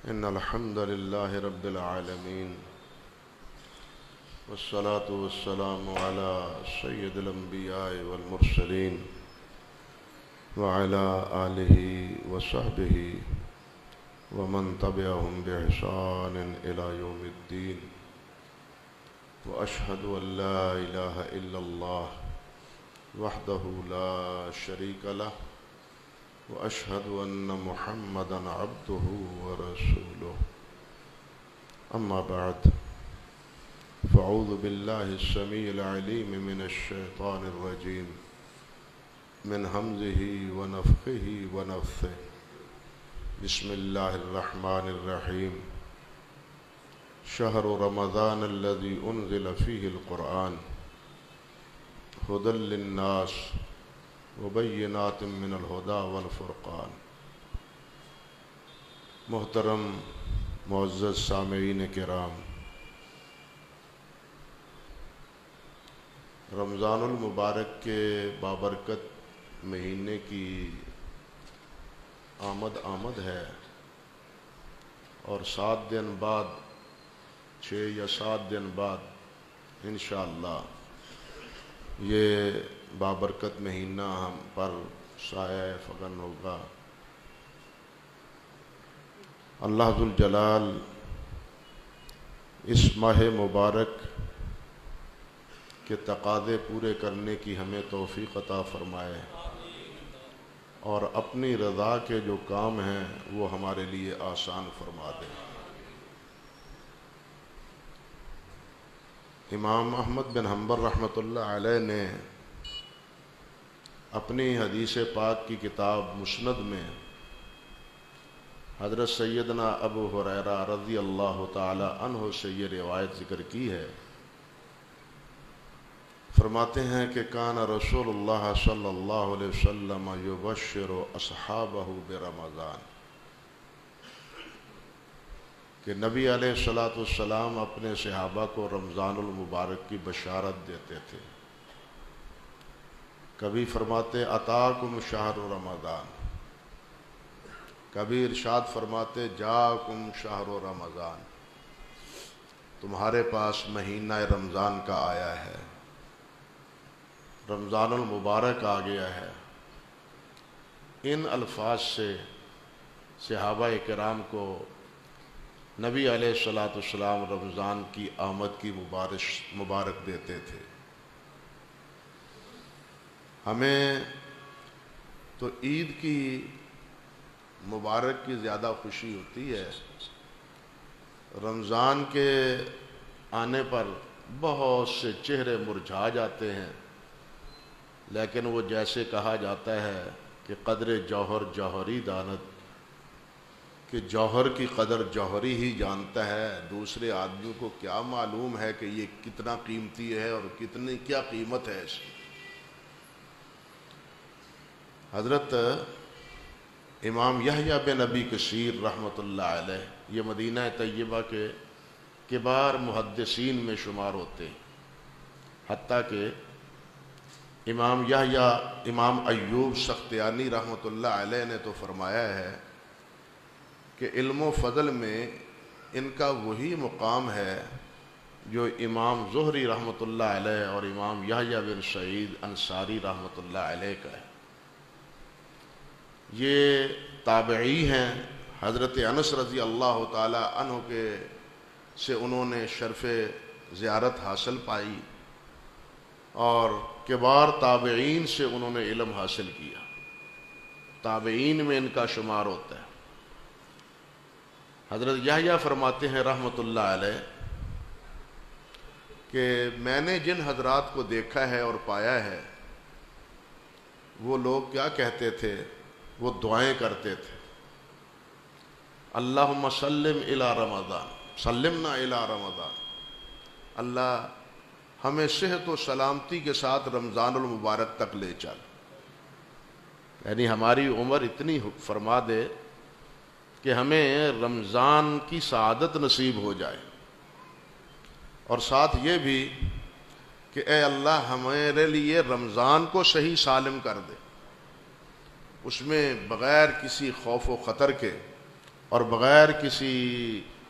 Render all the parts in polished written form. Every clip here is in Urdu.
إن الحمد لله رب العالمين والصلاة والسلام على سيد الأنبياء والمرسلين وعلى آله وصحبه ومن تبعهم بإحسان إلى يوم الدين وأشهد أن لا إله إلا الله وحده لا شريك له وأشهد أن محمدًا عبده ورسوله أما بعد فأعوذ بالله السميع العليم من الشيطان الرجيم من همزه ونفخه ونفثه بسم الله الرحمن الرحيم شهر رمضان الذي أنزل فيه القرآن هدى للناس وبينات من الهدى والفرقان۔ محترم معزز سامعین کرام، رمضان المبارک کے بابرکت مہینے کی آمد ہے اور 7 دن بعد 6 یا 7 دن بعد انشاءاللہ یہ بابرکت مہینہ ہم پر سایہ فغن ہوگا۔ اللہ ذوالجلال اس ماہ مبارک کے تقاضے پورے کرنے کی ہمیں توفیق عطا فرمائے اور اپنی رضا کے جو کام ہیں وہ ہمارے لیے آسان فرما دے۔ امام احمد بن حنبل رحمۃ اللہ علیہ نے اپنی حدیث پاک کی کتاب مسند میں حضرت سیدنا ابو ہریرہ رضی اللہ تعالی عنہ سے یہ روایت ذکر کی ہے۔ فرماتے ہیں کہ کان رسول اللہ صلی اللہ علیہ وسلم یبشر اصحابہ برمضان، کہ نبی علیہ السلام اپنے صحابہ کو رمضان المبارک کی بشارت دیتے تھے۔ کبھی فرماتے اتاکم شہر رمضان، کبھی ارشاد فرماتے جاکم شہر رمضان، تمہارے پاس مہینہ رمضان کا آیا ہے، رمضان المبارک آ گیا ہے۔ ان الفاظ سے صحابہ کرام کو نبی علیہ السلام رمضان کی آمد کی مبارک دیتے تھے۔ ہمیں تو عید کی مبارک کی زیادہ خوشی ہوتی ہے، رمضان کے آنے پر بہت سے چہرے مرجھا جاتے ہیں، لیکن وہ جیسے کہا جاتا ہے کہ قدر جوہر جوہری دانت، کہ جوہر کی قدر جوہری ہی جانتا ہے، دوسرے آدمیوں کو کیا معلوم ہے کہ یہ کتنا قیمتی ہے اور کتنی کیا قیمت ہے اس کی۔ حضرت امام یحییٰ بن ابی کثیر رحمۃ اللہ علیہ یہ مدینہ طیبہ کے کبار محدثین میں شمار ہوتے ہیں، حتیٰ کہ امام یحییٰ امام ایوب سختیانی رحمۃ اللہ علیہ نے تو فرمایا ہے کہ علم و فضل میں ان کا وہی مقام ہے جو امام زہری رحمۃ اللہ علیہ اور امام یحییٰ بن سعید انصاری رحمۃ اللہ علیہ کا ہے۔ یہ تابعی ہیں، حضرت انس رضی اللہ تعالی عنہ کے سے انہوں نے شرف زیارت حاصل پائی اور کبار تابعین سے انہوں نے علم حاصل کیا، تابعین میں ان کا شمار ہوتا ہے۔ حضرت یحییٰ فرماتے ہیں رحمۃ اللہ علیہ کہ میں نے جن حضرات کو دیکھا ہے اور پایا ہے وہ لوگ کیا کہتے تھے، وہ دعائیں کرتے تھے، اللہم سلم الی رمضان، سلمنا الی رمضان، اللہ ہمیں صحت و سلامتی کے ساتھ رمضان المبارک تک لے چل، یعنی ہماری عمر اتنی فرما دے کہ ہمیں رمضان کی سعادت نصیب ہو جائے، اور ساتھ یہ بھی کہ اے اللہ ہمارے لیے رمضان کو صحیح سالم کر دے، اس میں بغیر کسی خوف و خطر کے اور بغیر کسی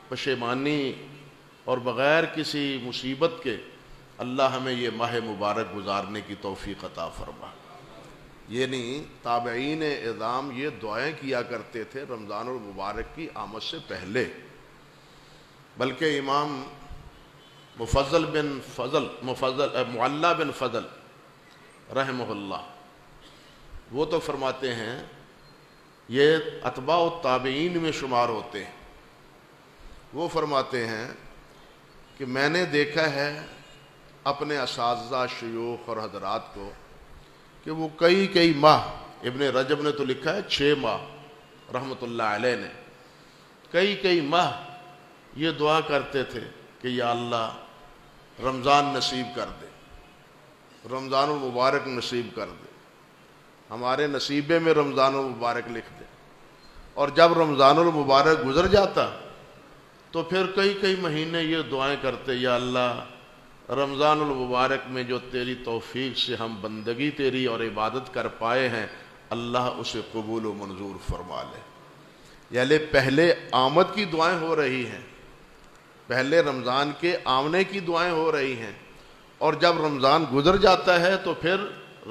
پشیمانی اور بغیر کسی مصیبت کے اللہ ہمیں یہ ماہ مبارک گزارنے کی توفیق عطا فرما۔ یہ نہیں، تابعین اعظام یہ دعائیں کیا کرتے تھے رمضان المبارک کی آمد سے پہلے، بلکہ امام معلّہ بن فضل رحمہ اللہ وہ تو فرماتے ہیں، یہ اتباع التابعین میں شمار ہوتے ہیں، وہ فرماتے ہیں کہ میں نے دیکھا ہے اپنے اساتذہ شیوخ اور حضرات کو کہ وہ کئی ماہ، ابن رجب نے تو لکھا ہے 6 ماہ رحمۃ اللہ علیہ نے، کئی ماہ یہ دعا کرتے تھے کہ یا اللہ رمضان نصیب کر دے، رمضان المبارک نصیب کر دے، ہمارے نصیبے میں رمضان المبارک لکھ دے۔ اور جب رمضان المبارک گزر جاتا تو پھر کئی مہینے یہ دعائیں کرتے، یا اللہ رمضان المبارک میں جو تیری توفیق سے ہم بندگی تیری اور عبادت کر پائے ہیں، اللہ اسے قبول و منظور فرما لے۔ یعنی پہلے آمد کی دعائیں ہو رہی ہیں، پہلے رمضان کے آمنے کی دعائیں ہو رہی ہیں، اور جب رمضان گزر جاتا ہے تو پھر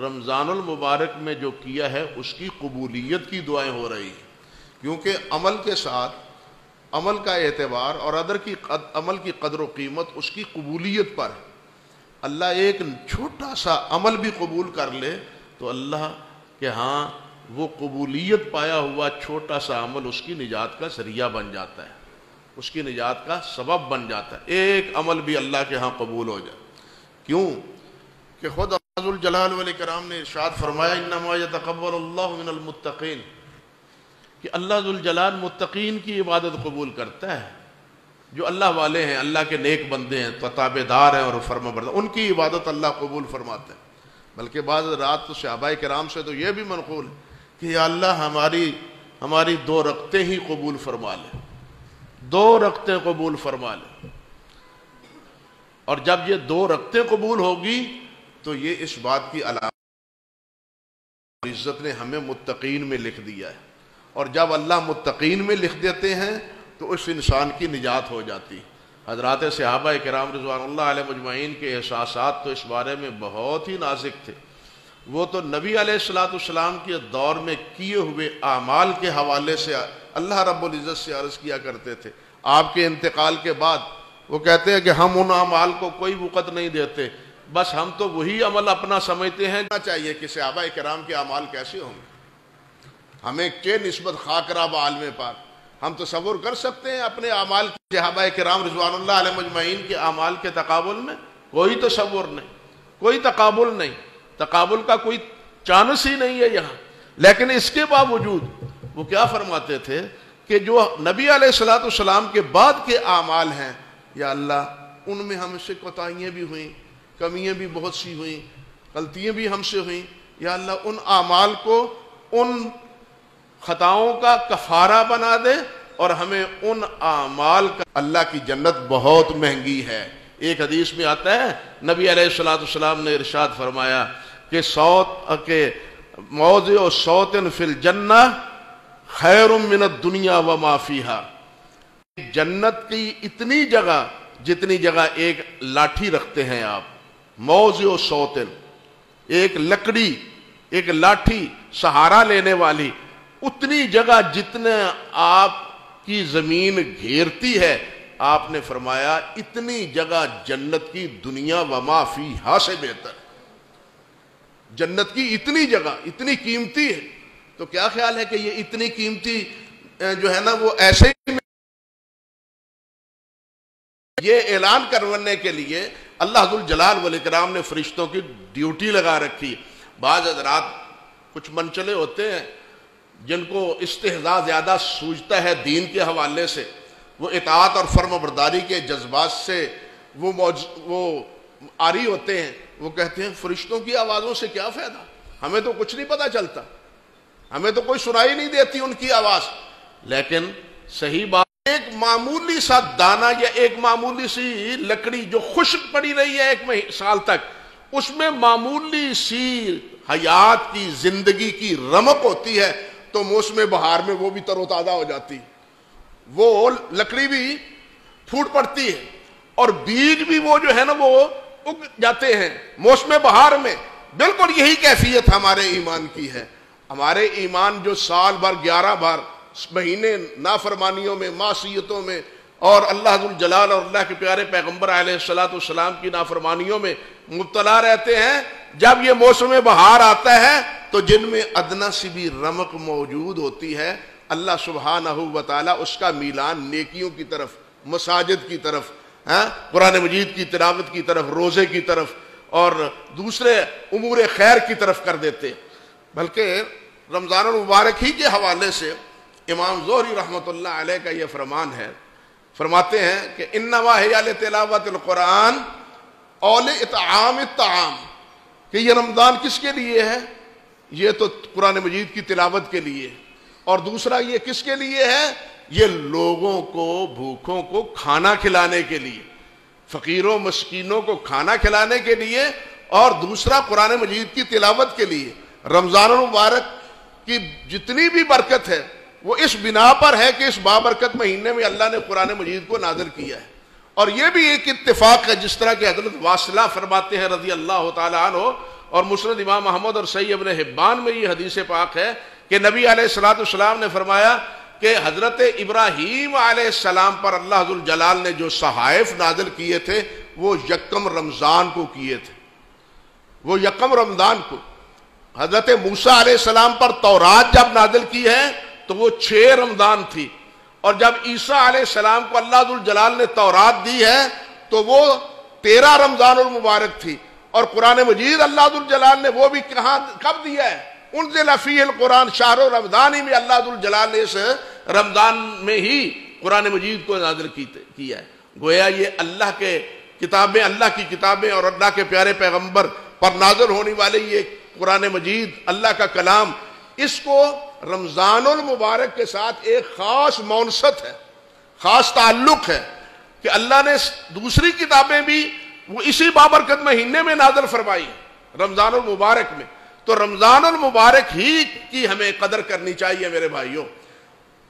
رمضان المبارک میں جو کیا ہے اس کی قبولیت کی دعائیں ہو رہی ہیں، کیونکہ عمل کے ساتھ عمل کا اعتبار اور عمل کی قدر و قیمت اس کی قبولیت پر ہے۔ اللہ ایک چھوٹا سا عمل بھی قبول کر لے تو اللہ کہ ہاں وہ قبولیت پایا ہوا چھوٹا سا عمل اس کی نجات کا ذریعہ بن جاتا ہے، اس کی نجات کا سبب بن جاتا ہے، ایک عمل بھی اللہ کے ہاں قبول ہو جائے۔ کیوں کہ خود اللہ ذوالجلال والاکرام نے ارشاد فرمایا انما یتقبل اللہ من المتقین، کہ اللہ ذوالجلال متقین کی عبادت قبول کرتا ہے، جو اللہ والے ہیں، اللہ کے نیک بندے ہیں، تابعدار ہیں اور فرما بردار، ان کی عبادت اللہ قبول فرماتا ہے۔ بلکہ بعض رات تو صحابہ کرام سے تو یہ بھی منقول ہے کہ یا اللہ ہماری 2 رکعتیں ہی قبول فرما لے، 2 رکعتیں قبول فرما لے۔ اور جب یہ 2 رکعتیں قبول ہوگی تو یہ اس بات کی علامت عزت نے ہمیں متقین میں لکھ دیا ہے، اور جب اللہ متقین میں لکھ دیتے ہیں تو اس انسان کی نجات ہو جاتی۔ حضرات صحابہ کرام رضوان اللہ علیہ مجمعین کے احساسات تو اس بارے میں بہت ہی نازک تھے، وہ تو نبی علیہ السلام کے دور میں کیے ہوئے اعمال کے حوالے سے اللہ رب العزت سے عرض کیا کرتے تھے۔ آپ کے انتقال کے بعد وہ کہتے ہیں کہ ہم ان اعمال کو کوئی وقت نہیں دیتے، بس ہم تو وہی عمل اپنا سمجھتے ہیں۔ چاہیے کہ صحابہ کرام کے اعمال کیسے ہوں گے، ہمیں کیا نسبت خاکرہ با عالم پاک، ہم تصور کر سکتے ہیں اپنے اعمال صحابہ کرام رضوان اللہ علیہ مجمعین کے اعمال کے تقابل میں؟ کوئی تصور نہیں، کوئی تقابل نہیں، تقابل کا کوئی چانس ہی نہیں ہے یہاں۔ لیکن اس کے باوجود وہ کیا فرماتے تھے کہ جو نبی علیہ السلام کے بعد کے اعمال ہیں، یا اللہ ان میں ہم سے کوتاہیاں بھی ہوئیں، کمیاں بھی بہت سی ہوئیں، غلطیاں بھی ہم سے ہوئیں، یا اللہ ان اعمال کو ان خطاؤں کا کفارہ بنا دے، اور ہمیں ان اعمال کا، اللہ کی جنت بہت مہنگی ہے۔ ایک حدیث میں آتا ہے نبی علیہ السلام نے ارشاد فرمایا کہ موضع صوت فی الجنہ خیر من الدنیا وما فیہا، جنت کی اتنی جگہ جتنی جگہ ایک لاٹھی رکھتے ہیں آپ، موضع صوت، ایک لکڑی، ایک لاٹھی سہارا لینے والی، اتنی جگہ جتنے آپ کی زمین گھیرتی ہے، آپ نے فرمایا اتنی جگہ جنت کی دنیا وما فیہا سے بہتر، جنت کی اتنی جگہ اتنی قیمتی ہے۔ تو کیا خیال ہے کہ یہ اتنی قیمتی جو ہے نا وہ ایسے ہی یہ اعلان کرنے کے لیے اللہ ذوالجلال والاکرام نے فرشتوں کی ڈیوٹی لگا رکھی۔ بعض حضرات کچھ منچلے ہوتے ہیں جن کو استہزاء زیادہ سوجتا ہے دین کے حوالے سے، وہ اطاعت اور فرم برداری کے جذبات سے وہ عاری ہوتے ہیں، وہ کہتے ہیں فرشتوں کی آوازوں سے کیا فائدہ، ہمیں تو کچھ نہیں پتہ چلتا، ہمیں تو کوئی سنائی نہیں دیتی ان کی آواز۔ لیکن صحیح بات، ایک معمولی سا دانہ یا ایک معمولی سی لکڑی جو خشک پڑی رہی ہے 1 سال تک، اس میں معمولی سی حیات کی زندگی کی رمق ہوتی ہے، تو موسم بہار میں وہ بھی تر و تازہ ہو جاتی۔ وہ لکڑی بھی پھوٹ پڑتی ہے اور بیج بھی وہ جو ہے نا وہ اگ جاتے ہیں موسم بہار میں. بالکل یہی کیفیت ہمارے ایمان کی ہے. ہمارے ایمان جو سال بھر 11 بار مہینے نافرمانیوں میں معصیتوں میں اور اللہ ذو الجلال اور اللہ کے پیارے پیغمبر علیہ الصلوۃ والسلام کی نافرمانیوں میں مبتلا رہتے ہیں، جب یہ موسم بہار آتا ہے تو جن میں ادنا سی بھی رمق موجود ہوتی ہے، اللہ سبحانہ و تعالیٰ اس کا میلان نیکیوں کی طرف، مساجد کی طرف، قرآن مجید کی تلاوت کی طرف، روزے کی طرف اور دوسرے امور خیر کی طرف کر دیتے. بلکہ رمضان المبارک ہی کے حوالے سے امام زہری رحمۃ اللہ علیہ کا یہ فرمان ہے، فرماتے ہیں کہ انما ہی لتلاوت القرآن اول اطعام الطعام، کہ یہ رمضان کس کے لیے ہے؟ یہ تو قرآن مجید کی تلاوت کے لیے، اور دوسرا یہ کس کے لیے ہے؟ یہ لوگوں کو، بھوکوں کو کھانا کھلانے کے لیے، فقیروں مسکینوں کو کھانا کھلانے کے لیے، اور دوسرا قرآن مجید کی تلاوت کے لیے. رمضان المبارک کی جتنی بھی برکت ہے وہ اس بنا پر ہے کہ اس بابرکت مہینے میں اللہ نے قرآن مجید کو نازل کیا ہے. اور یہ بھی ایک اتفاق ہے، جس طرح کہ حضرت واصلہ فرماتے ہیں رضی اللہ تعالیٰ عنہ، اور مسند امام محمد اور صحیح ابن حبان میں یہ حدیث پاک ہے کہ نبی علیہ الصلوۃ والسلام نے فرمایا کہ حضرت ابراہیم علیہ السلام پر اللہ ذو الجلال نے جو صحائف نازل کیے تھے وہ یکم رمضان کو کیے تھے، وہ یکم رمضان کو. حضرت موسیٰ علیہ السلام پر تورات جب نازل کی ہے تو وہ 6 رمضان تھی، اور جب عیسیٰ علیہ السلام کو اللہ ذو الجلال نے تورات دی ہے تو وہ 13 رمضان المبارک تھی. اور قرآن مجید اللہ ذو الجلال نے وہ بھی کب دیا ہے؟ انزل فیہ القرآن شہر رمضان ہی میں اللہ ذو الجلال نے اس رمضان میں ہی قرآن مجید کو نازل کیا ہے. گویا یہ اللہ کے کتابیں، اللہ کی کتابیں اور اللہ کے پیارے پیغمبر پر نازل ہونے والے یہ قرآن مجید اللہ کا کلام، اس کو رمضان المبارک کے ساتھ ایک خاص مونست ہے، خاص تعلق ہے کہ اللہ نے دوسری کتابیں بھی وہ اسی بابرکت مہینے میں نازل فرمائی رمضان المبارک میں. تو رمضان المبارک ہی کی ہمیں قدر کرنی چاہیے میرے بھائیوں.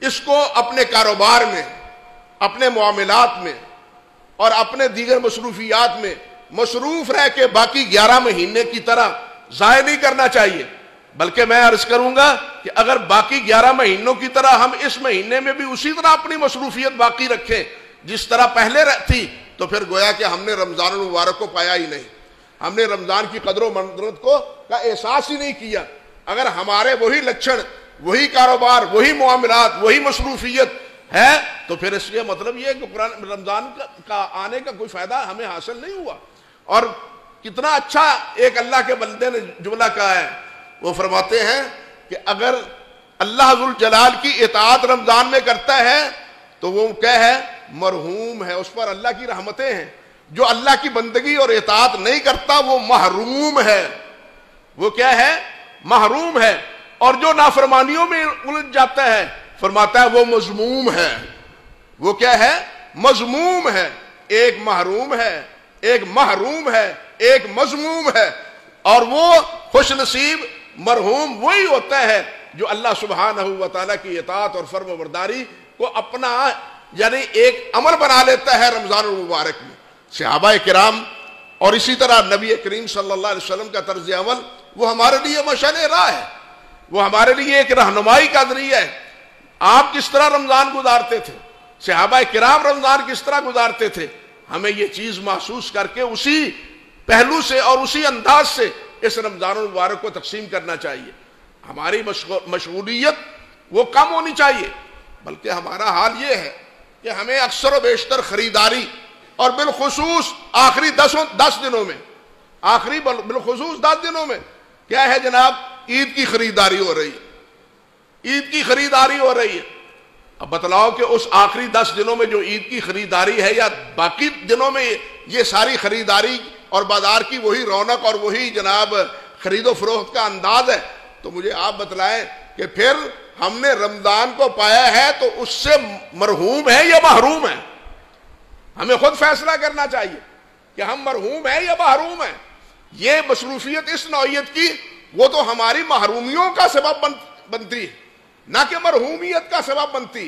اس کو اپنے کاروبار میں، اپنے معاملات میں اور اپنے دیگر مصروفیات میں مصروف رہ کے باقی 11 مہینے کی طرح ضائع نہیں کرنا چاہیے. بلکہ میں عرض کروں گا کہ اگر باقی 11 مہینوں کی طرح ہم اس مہینے میں بھی اسی طرح اپنی مصروفیت باقی رکھیں جس طرح پہلے تھی، تو پھر گویا کہ ہم نے رمضان المبارک کو پایا ہی نہیں، ہم نے رمضان کی قدر و منزلت کا احساس ہی نہیں کیا. اگر ہمارے وہی لچھن، وہی کاروبار، وہی معاملات، وہی مصروفیت ہے تو پھر اس لیے مطلب یہ ہے کہ رمضان کا آنے کا کوئی فائدہ ہمیں حاصل نہیں ہوا. اور کتنا اچھا ایک اللہ کے بندے نے جملہ کہا ہے، وہ فرماتے ہیں کہ اگر اللہ ذو الجلال کی اطاعت رمضان میں کرتا ہے تو وہ کیا ہے؟ مرحوم ہے، اس پر اللہ کی رحمتیں ہیں. جو اللہ کی بندگی اور اطاعت نہیں کرتا وہ محروم ہے. وہ کیا ہے؟ محروم ہے. اور جو نافرمانیوں میں الجھ جاتا ہے فرماتا ہے وہ مذموم ہے. وہ کیا ہے؟ مذموم ہے. ایک محروم ہے، ایک محروم ہے، ایک مذموم ہے. اور وہ خوش نصیب مرحوم وہی ہوتا ہے جو اللہ سبحانہ و تعالیٰ کی اطاعت اور فرم برداری کو اپنا یعنی ایک عمل بنا لیتا ہے رمضان المبارک میں. صحابہ کرام اور اسی طرح نبی کریم صلی اللہ علیہ وسلم کا طرز عمل وہ ہمارے لیے مشعل راہ ہے، وہ ہمارے لیے ایک رہنمائی کا ذریعہ ہے. آپ کس طرح رمضان گزارتے تھے، صحابہ کرام رمضان کس طرح گزارتے تھے، ہمیں یہ چیز محسوس کر کے اسی پہلو سے اور اسی انداز سے اس رمضان المبارک کو تقسیم کرنا چاہیے. ہماری مشغولیت وہ کم ہونی چاہیے، بلکہ ہمارا حال یہ ہے کہ ہمیں اکثر و بیشتر خریداری اور بالخصوص آخری 10 دنوں میں، بالخصوص 10 دنوں میں کیا ہے جناب؟ عید کی خریداری ہو رہی ہے، عید کی خریداری ہو رہی ہے. اب بتلاؤ کہ اس آخری 10 دنوں میں جو عید کی خریداری ہے یا باقی دنوں میں یہ ساری خریداری اور بازار کی وہی رونق اور وہی جناب خرید و فروخت کا انداز ہے، تو مجھے آپ بتلائیں کہ پھر ہم نے رمضان کو پایا ہے تو اس سے مرحوم ہے یا محروم ہے؟ ہمیں خود فیصلہ کرنا چاہیے کہ ہم مرحوم ہیں یا محروم ہیں. یہ مصروفیت اس نوعیت کی وہ تو ہماری محرومیوں کا سبب بنتی ہے، نہ کہ مرحومیت کا سبب بنتی.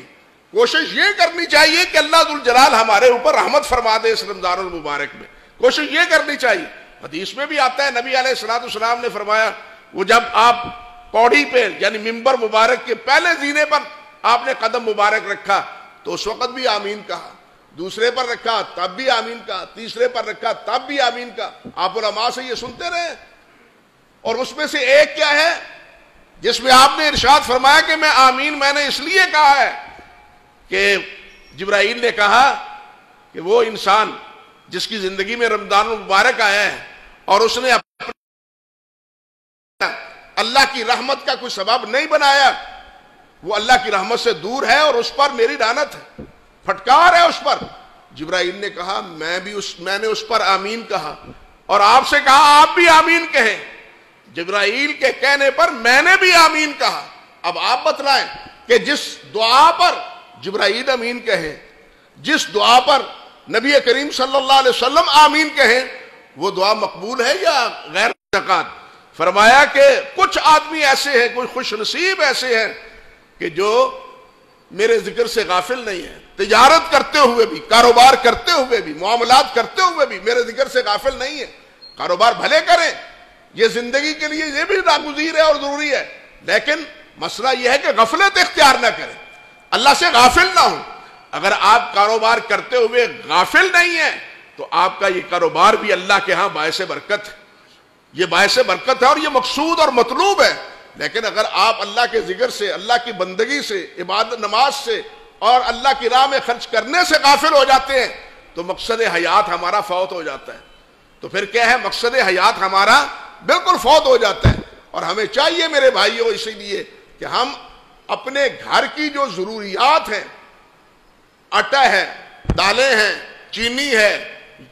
کوشش یہ کرنی چاہیے کہ اللہ ذوالجلال ہمارے اوپر رحمت فرما دے اس رمضان المبارک میں، کوشش یہ کرنی چاہیے۔ حدیث میں بھی آتا ہے، نبی علیہ الصلوۃ والسلام نے فرمایا، وہ جب آپ پوڑی پہ یعنی ممبر مبارک کے پہلے زینے پر آپ نے قدم مبارک رکھا تو اس وقت بھی آمین کہا، دوسرے پر رکھا تب بھی آمین کہا، تیسرے پر رکھا تب بھی آمین کہا۔ آپ علماء سے یہ سنتے رہے، اور اس میں سے ایک کیا ہے جس میں آپ نے ارشاد فرمایا کہ میں آمین میں نے اس لیے کہا ہے کہ جبرائیل نے کہا کہ وہ انسان جس کی زندگی میں رمضان المبارک آیا ہے اور اس نے اللہ کی رحمت کا کوئی سبب نہیں بنایا، وہ اللہ کی رحمت سے دور ہے اور اس پر میری لعنت ہے، پھٹکار ہے اس پر۔ جبرائیل نے کہا میں نے اس پر آمین کہا، اور آپ سے کہا آپ بھی آمین کہیں۔ جبرائیل کے کہنے پر میں نے بھی آمین کہا۔ اب آپ بتلائیں کہ جس دعا پر جبرائیل آمین کہیں، جس دعا پر نبی کریم صلی اللہ علیہ وسلم آمین کہیں، وہ دعا مقبول ہے یا غیر مقبول؟ فرمایا کہ کچھ آدمی ایسے ہیں، کوئی خوش نصیب ایسے ہیں کہ جو میرے ذکر سے غافل نہیں ہیں، تجارت کرتے ہوئے بھی، کاروبار کرتے ہوئے بھی، معاملات کرتے ہوئے بھی میرے ذکر سے غافل نہیں ہیں۔ کاروبار بھلے کریں، یہ زندگی کے لیے یہ بھی ناگزیر ہے اور ضروری ہے، لیکن مسئلہ یہ ہے کہ غفلت اختیار نہ کریں، اللہ سے غافل نہ ہوں۔ اگر آپ کاروبار کرتے ہوئے غافل نہیں ہیں تو آپ کا یہ کاروبار بھی اللہ کے ہاں باعث برکت ہے، یہ باعث برکت ہے اور یہ مقصود اور مطلوب ہے۔ لیکن اگر آپ اللہ کے ذکر سے، اللہ کی بندگی سے، عبادت نماز سے اور اللہ کی راہ میں خرچ کرنے سے غافل ہو جاتے ہیں تو مقصد حیات ہمارا فوت ہو جاتا ہے۔ تو پھر کیا ہے، مقصد حیات ہمارا بالکل فوت ہو جاتا ہے۔ اور ہمیں چاہیے میرے بھائیوں اسی لیے کہ ہم اپنے گھر کی جو ضروریات ہیں، آٹا ہے، دالیں ہیں، چینی ہے،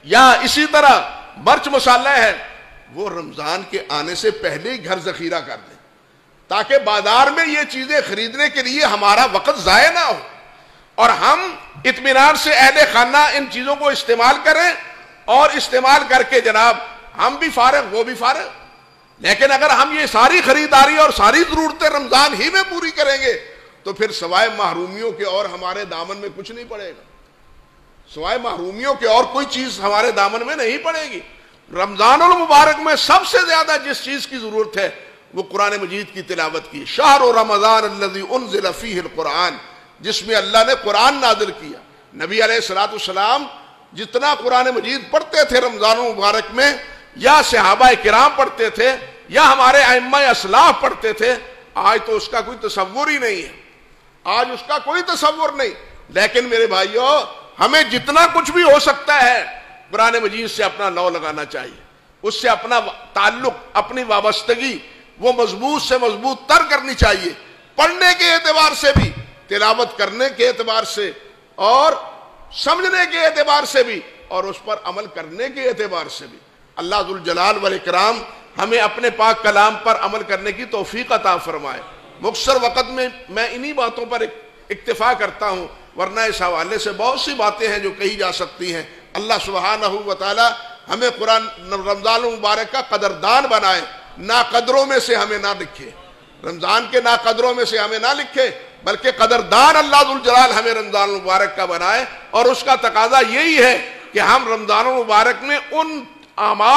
یا اسی طرح مرچ مسالہ ہے، وہ رمضان کے آنے سے پہلے ہی گھر ذخیرہ کر دیں تاکہ بازار میں یہ چیزیں خریدنے کے لیے ہمارا وقت ضائع نہ ہو اور ہم اطمینان سے اہل خانہ ان چیزوں کو استعمال کریں، اور استعمال کر کے جناب ہم بھی فارغ وہ بھی فارغ۔ لیکن اگر ہم یہ ساری خریداری اور ساری ضرورتیں رمضان ہی میں پوری کریں گے تو پھر سوائے محرومیوں کے اور ہمارے دامن میں کچھ نہیں پڑے گا، سوائے محرومیوں کے اور کوئی چیز ہمارے دامن میں نہیں پڑے گی۔ رمضان المبارک میں سب سے زیادہ جس چیز کی ضرورت ہے وہ قرآن مجید کی تلاوت کی۔ شہر رمضان الذی انزل فیہ القرآن، جس میں اللہ نے قرآن نازل کیا۔ نبی علیہ الصلوۃ والسلام جتنا قرآن مجید پڑھتے تھے رمضان المبارک میں، یا صحابہ کرام پڑھتے تھے یا ہمارے ائمہ اسلاف پڑھتے تھے، آج تو اس کا کوئی تصور ہی نہیں ہے، آج اس کا کوئی تصور نہیں۔ لیکن میرے بھائیوں، ہمیں جتنا کچھ بھی ہو سکتا ہے قرآن مجید سے اپنا لو لگانا چاہیے، اس سے اپنا تعلق، اپنی وابستگی وہ مضبوط سے مضبوط تر کرنی چاہیے، پڑھنے کے اعتبار سے بھی، تلاوت کرنے کے اعتبار سے اور سمجھنے کے اعتبار سے بھی، اور اس پر عمل کرنے کے اعتبار سے بھی۔ اللہ ذوالجلال والاکرام ہمیں اپنے پاک کلام پر عمل کرنے کی توفیق عطا فرمائے۔ مختصر وقت میں میں انہی باتوں پر اکتفا کرتا ہوں، ورنہ اس حوالے سے بہت سی باتیں ہیں جو کہی جا سکتی ہیں۔ اللہ سبحانہ و تعالی ہمیں قرآن رمضان المبارک کا قدردان بنائے، ناقدروں میں سے ہمیں نہ لکھے، رمضان کے ناقدروں میں سے ہمیں نہ لکھے، بلکہ قدردان اللہ ذوالجلال ہمیں رمضان المبارک کا بنائے۔ اور اس کا تقاضا یہی ہے کہ ہم رمضان المبارک میں ان اعمال